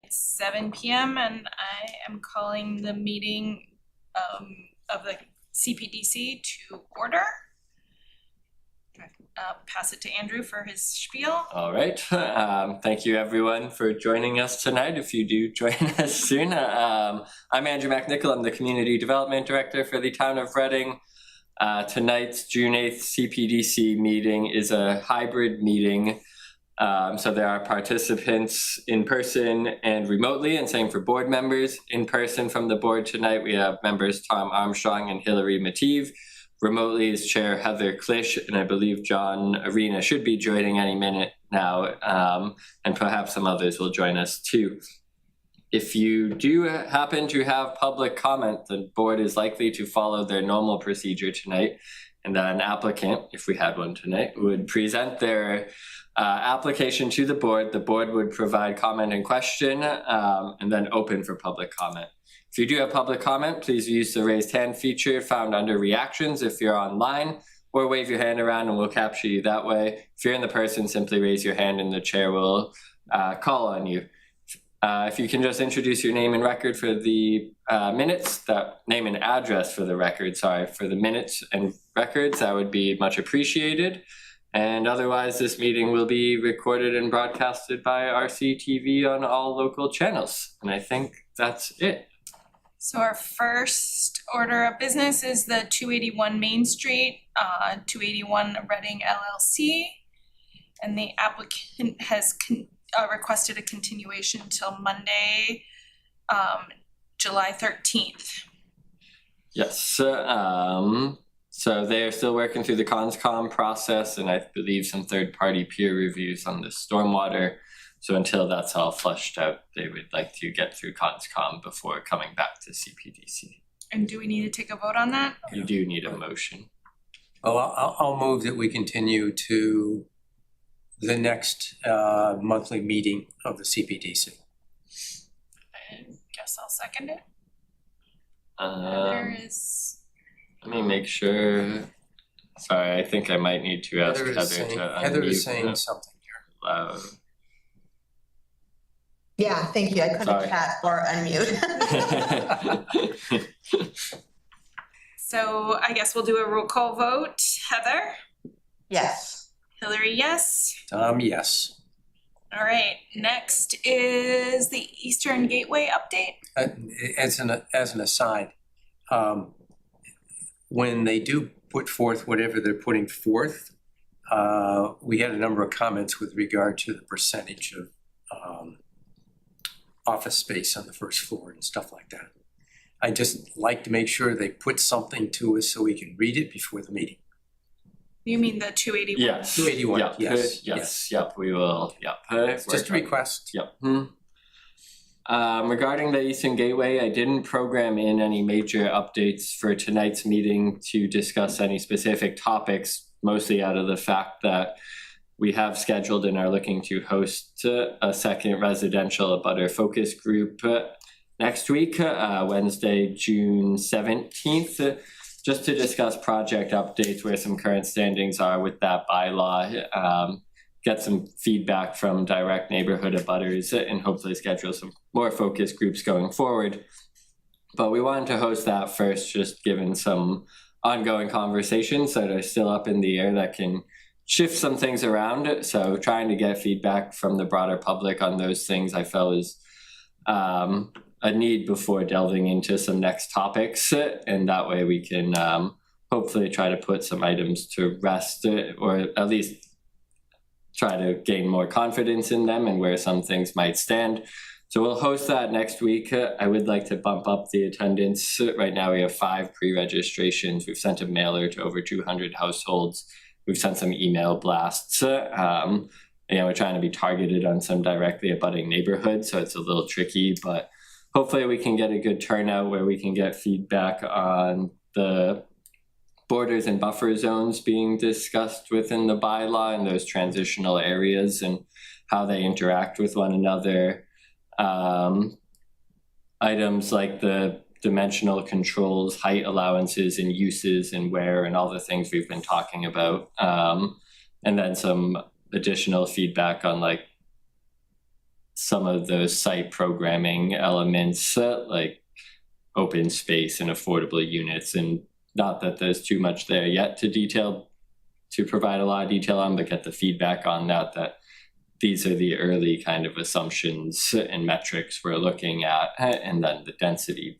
It's 7 p.m. and I am calling the meeting of the Cpdc to order. Pass it to Andrew for his spiel. All right. Thank you, everyone, for joining us tonight. If you do join us soon, I'm Andrew McNichol. I'm the Community Development Director for the town of Reading. Tonight's June 8th Cpdc meeting is a hybrid meeting. So there are participants in person and remotely, and same for board members. In person from the board tonight, we have members Tom Armstrong and Hillary Mative. Remotely is Chair Heather Klisch, and I believe John Arena should be joining any minute now, and perhaps some others will join us too. If you do happen to have public comment, the board is likely to follow their normal procedure tonight, and that an applicant, if we had one tonight, would present their application to the board. The board would provide comment and question, and then open for public comment. If you do have public comment, please use the raised hand feature found under reactions if you're online, or wave your hand around and we'll capture you that way. If you're in the person, simply raise your hand and the chair will call on you. If you can just introduce your name and record for the minutes, that name and address for the record, for the minutes and records, that would be much appreciated. And otherwise, this meeting will be recorded and broadcasted by RCTV on all local channels. And I think that's it. So our first order of business is the 281 Main Street, 281 Reading LLC. And the applicant has requested a continuation till Monday, July 13th. Yes. So they're still working through the ConsCom process, and I believe some third-party peer reviews on the stormwater. So until that's all flushed out, they would like to get through ConsCom before coming back to CPDC. And do we need to take a vote on that? You do need a motion. Well, I'll move that we continue to the next monthly meeting of the CPDC. I guess I'll second it. There is. Let me make sure. Sorry, I think I might need to ask Heather to unmute. Heather is saying something here. Loud. Yeah, thank you. I couldn't chat or unmute. So I guess we'll do a roll call vote. Heather? Yes. Hillary, yes. Yes. All right, next is the Eastern Gateway update. As an aside, when they do put forth whatever they're putting forth, we had a number of comments with regard to the percentage of office space on the first floor and stuff like that. I just like to make sure they put something to us so we can read it before the meeting. You mean the 281? Yes. 281, yep. yes. Yep, we will. Yep. It's just a request. Yep. Regarding the Eastern Gateway, I didn't program in any major updates for tonight's meeting to discuss any specific topics, mostly out of the fact that we have scheduled and are looking to host a second residential abutter focus group next week, Wednesday, June 17th, just to discuss project updates, where some current standings are with that bylaw, get some feedback from direct neighborhood abutters, and hopefully schedule some more focus groups going forward. But we wanted to host that first, just given some ongoing conversations that are still up in the air that can shift some things around. So trying to get feedback from the broader public on those things I felt is a need before delving into some next topics. And that way we can hopefully try to put some items to rest, or at least try to gain more confidence in them and where some things might stand. So we'll host that next week. I would like to bump up the attendance. Right now we have 5 pre-registrations. We've sent a mailer to over 200 households. We've sent some email blasts. We're trying to be targeted on some directly abutting neighborhoods, so it's a little tricky, but hopefully we can get a good turnout where we can get feedback on the borders and buffer zones being discussed within the bylaw and those transitional areas and how they interact with one another. Items like the dimensional controls, height allowances and uses and where and all the things we've been talking about. And then some additional feedback on like some of those site programming elements, like open space and affordable units, and not that there's too much there yet to provide a lot of detail on, but get the feedback on that these are the early kind of assumptions and metrics we're looking at, and then the density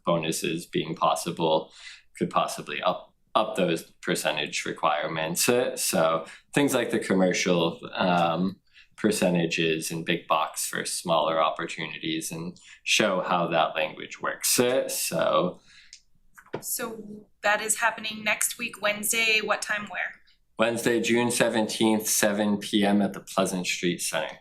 bonuses being possible could possibly up those percentage requirements. So things like the commercial percentages and big box for smaller opportunities, and show how that language works. So that is happening next week, Wednesday, what time, where? Wednesday, June 17th, 7 p.m. at the Pleasant Street Center.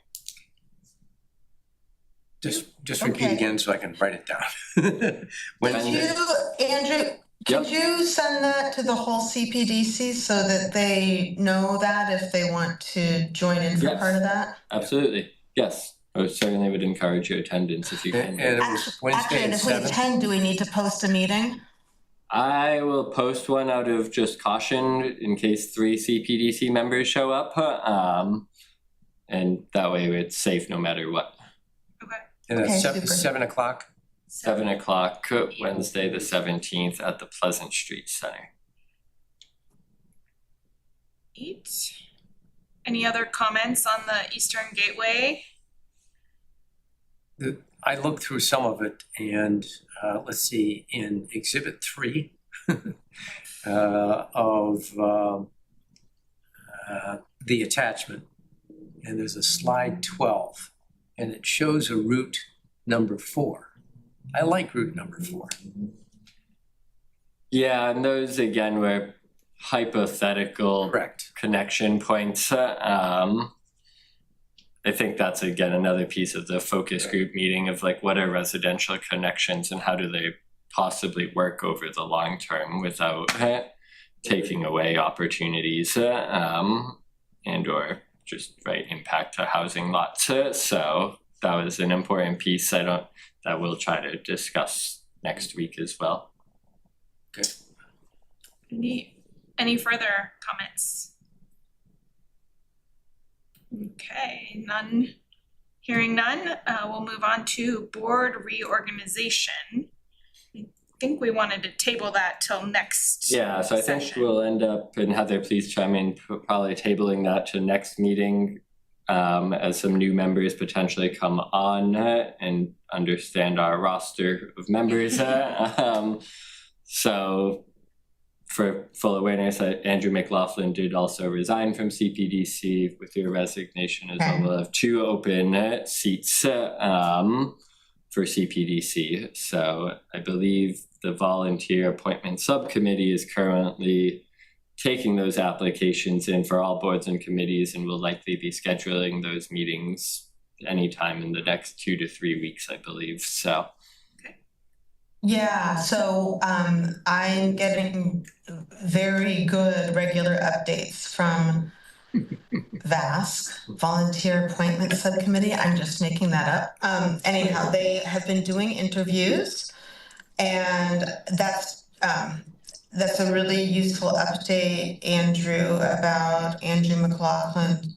Just repeat Okay. again so I can write it down. Could Wednesday. you, Andrew, could you send that to the whole CPDC so that they know that if they want to join in for Yes. part of that? Absolutely, yes. I certainly would encourage your attendance if you can. And it was Wednesday Actually, and at if we 7. attend, do we need to post a meeting? I will post one out of just caution in case 3 CPDC members show up. And that way it's safe no matter what. Okay. And Okay, it's super. 7 o'clock. 7 o'clock, Wednesday the 17th at the Pleasant Street Center. 8. Any other comments on the Eastern Gateway? I looked through some of it, and let's see, in Exhibit 3 of the attachment, and there's a slide 12, and it shows a route number 4. I like route number 4. Yeah, and those again were hypothetical Correct. connection points. I think that's again another piece of the focus group meeting of like what are residential connections and how do they possibly work over the long term without taking away opportunities and or just impact to housing lots. So that was an important piece that we'll try to discuss next week as well. Okay. Any further comments? Okay, none. Hearing none, we'll move on to board reorganization. I think we wanted to table that till next Yeah, so I think session. we'll end up, and Heather, please chime in, probably tabling that to next meeting as some new members potentially come on and understand our roster of members. So for full awareness, Andrew McLaughlin did also resign from CPDC with your resignation as well. We'll have 2 open seats for CPDC. So I believe the volunteer appointment subcommittee is currently taking those applications in for all boards and committees, and will likely be scheduling those meetings anytime in the next 2 to 3 weeks, I believe. So Yeah, so I'm getting very good regular updates from VASC, Volunteer Appointment Subcommittee. I'm just making that up. Anyhow, they have been doing interviews, and that's a really useful update, Andrew, about Andrew McLaughlin.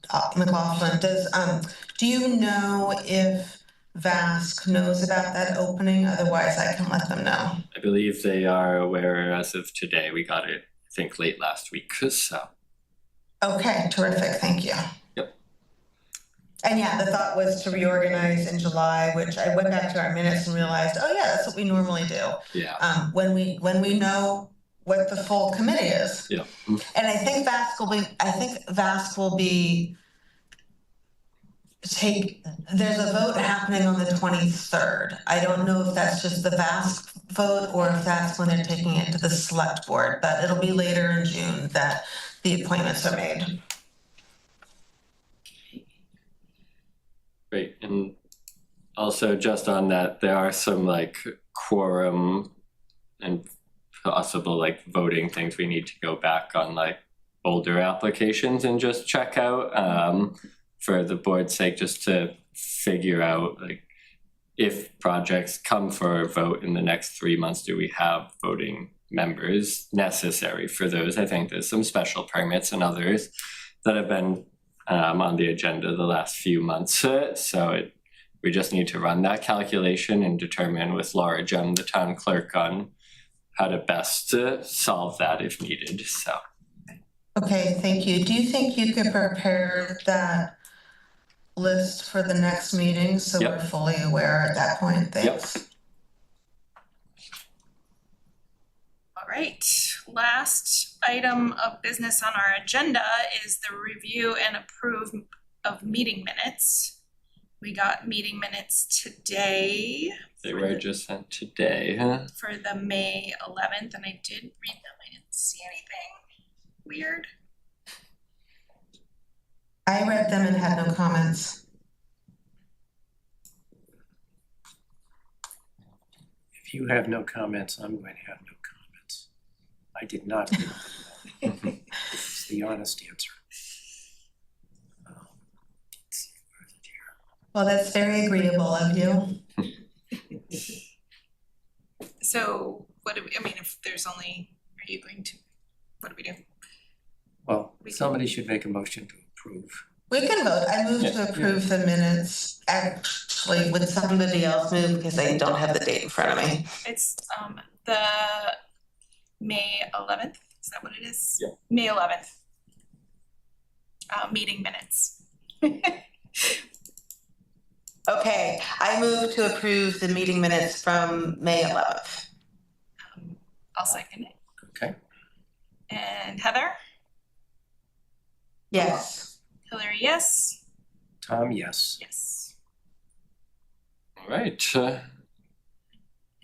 Do you know if VASC knows about that opening? Otherwise, I can let them know. I believe they are aware as of today. We got it, I think, late last week. So Okay, terrific, thank you. Yep. And yeah, the thought was to reorganize in July, which I went back to our minutes and realized, oh yeah, that's what we normally do. yeah, When we know what the full committee is. yeah. And I think VASC will be there's a vote happening on the 23rd. I don't know if that's just the VASC vote or if that's when they're taking it to the select board, but it'll be later in June that the appointments are made. Great. And also just on that, there are some quorum and possible voting things we need to go back on older applications and just check out for the board's sake, just to figure out if projects come for a vote in the next 3 months, do we have voting members necessary for those? I think there's some special permits and others that have been on the agenda the last few months. So it We just need to run that calculation and determine with Laura Jem, the town clerk, on how to best solve that if needed, so. Okay, thank you. Do you think you could prepare that list for the next meeting so Yep. we're fully aware at that point? Thanks. All right, last item of business on our agenda is the review and approve of meeting minutes. We got meeting minutes today. They were just sent today, huh? For the May 11th, and I did read them. I didn't see anything weird. I read them and had no comments. If you have no comments, I'm going to have no comments. I did not read them. It's the honest answer. Let's see, where is it here? Well, that's very agreeable of you. So what do we, I mean, if there's only, are you going to, what do we do? Well, somebody should make a motion to approve. We can vote. I move to approve the minutes. Actually, would somebody else move because I don't have the date in front of me? It's the May 11th, is that what it is? Yeah. May 11th. Meeting minutes. Okay, I move to approve the meeting minutes from May 11th. I'll second it. Okay. And Heather? Yes. Hillary, yes? Tom, yes. Yes. All right.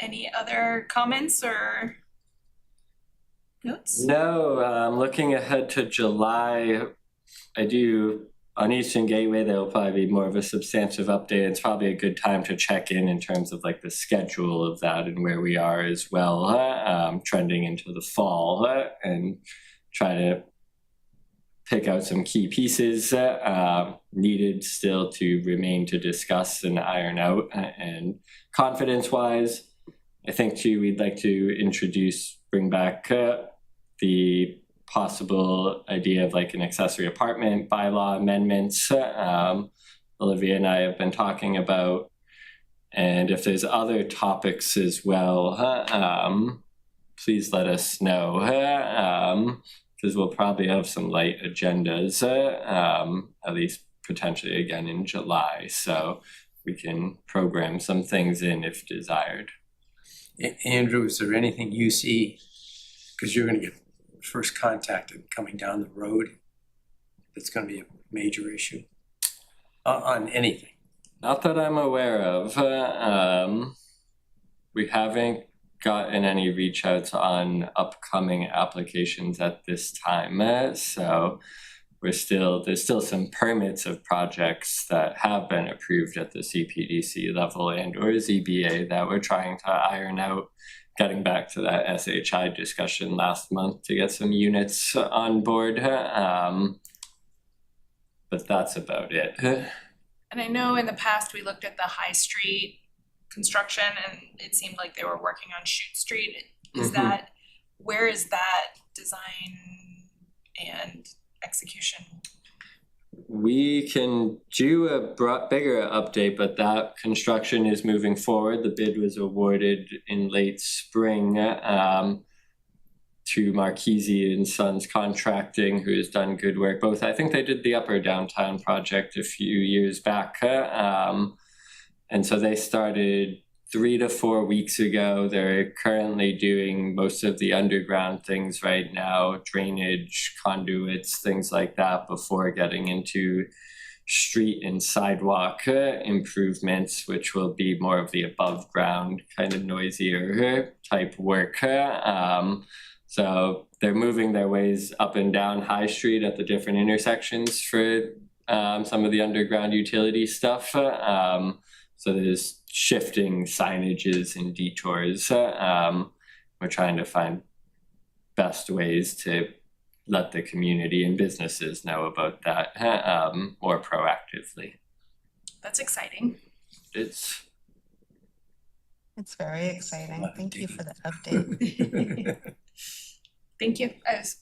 Any other comments or notes? No, looking ahead to July, on Eastern Gateway, there will probably be more of a substantive update. It's probably a good time to check in terms of like the schedule of that and where we are as well, trending into the fall, and try to pick out some key pieces needed still to remain to discuss and iron out. And confidence-wise, I think too, we'd like to bring back the possible idea of like an accessory apartment bylaw amendments. Olivia and I have been talking about, and if there's other topics as well, please let us know, because we'll probably have some light agendas, at least potentially again in July, so we can program some things in if desired. Andrew, is there anything you see, because you're going to get first contacted coming down the road, that's going to be a major issue on anything? Not that I'm aware of. We haven't gotten any reach outs on upcoming applications at this time, so there's still some permits of projects that have been approved at the Cpdc level and or ZBA that we're trying to iron out, getting back to that SHI discussion last month to get some units on board, but that's about it. And I know in the past we looked at the High Street construction and it seemed like they were working on Chute Street. Is that, where is that design and execution? We can do a bigger update, but that construction is moving forward. The bid was awarded in late spring to Marchese and Sons Contracting, who has done good work. Both, I think they did the Upper Downtown project a few years back. And so they started 3 to 4 weeks ago. They're currently doing most of the underground things right now, drainage, conduits, things like that, before getting into street and sidewalk improvements, which will be more of the above ground, kind of noisier type work. So they're moving their ways up and down High Street at the different intersections for some of the underground utility stuff. So there's shifting signages and detours. We're trying to find best ways to let the community and businesses know about that more proactively. That's exciting. It's very exciting. Thank you for the update. Thank you. I was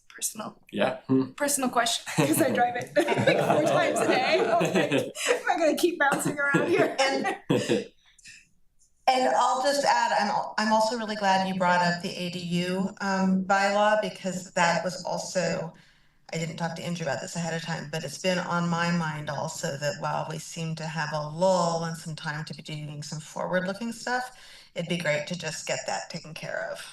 Yeah. personal question, because I drive it like 4 times a day. Okay. Am I gonna keep bouncing around here? And I'll just add, I'm also really glad you brought up the ADU bylaw, because that was also, I didn't talk to Andrew about this ahead of time, but it's been on my mind also, that while we seem to have a lull and some time to be doing some forward-looking stuff, it'd be great to just get that taken care of.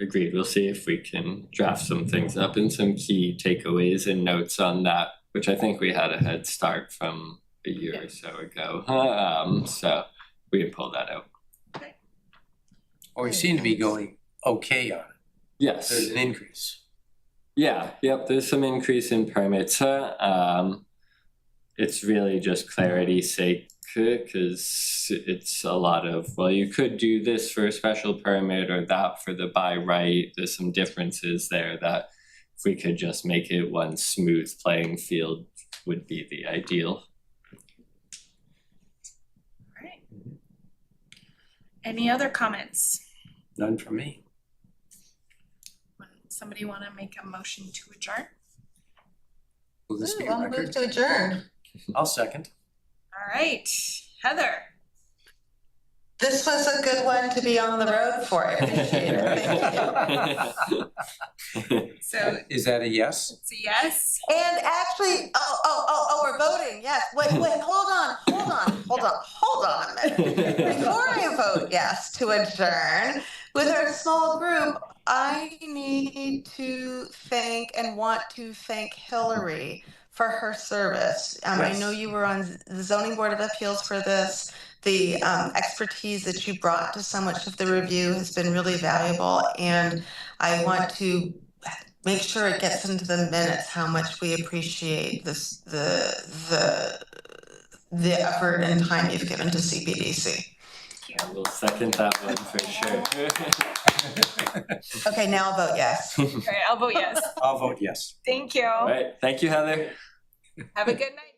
Agreed. We'll see if we can draft some things up and some key takeaways and notes on that, which I think we had a head start from a year or so ago. So we can pull that out. Or we seem to be going okay on it. Yes. There's an increase. Yeah, yep, there's some increase in permits. It's really just clarity's sake, because it's a lot of, well, you could do this for a special permit or that for the by right. There's some differences there that if we could just make it one smooth playing field would be the ideal. All right. Any other comments? None from me. Somebody want to make a motion to adjourn? Will this be a I'll move record? to adjourn. I'll second. All right, Heather. This was a good one to be on the road for. I appreciate it. Thank you. So Is that a yes? it's a yes. And actually, we're voting, yes. Wait, hold on a minute. Before I vote yes to adjourn, with our small group, I need to thank and want to thank Hillary for her service. I know you were on the Zoning Board of Appeals for this. The expertise that you brought to so much of the review has been really valuable, and I want to make sure it gets into the minutes how much we appreciate this, the effort and time you've given to CPDC. I will second that one for sure. Okay, now I'll vote yes. All right, I'll vote yes. I'll vote yes. Thank you. All right, thank you, Heather. Have a good night.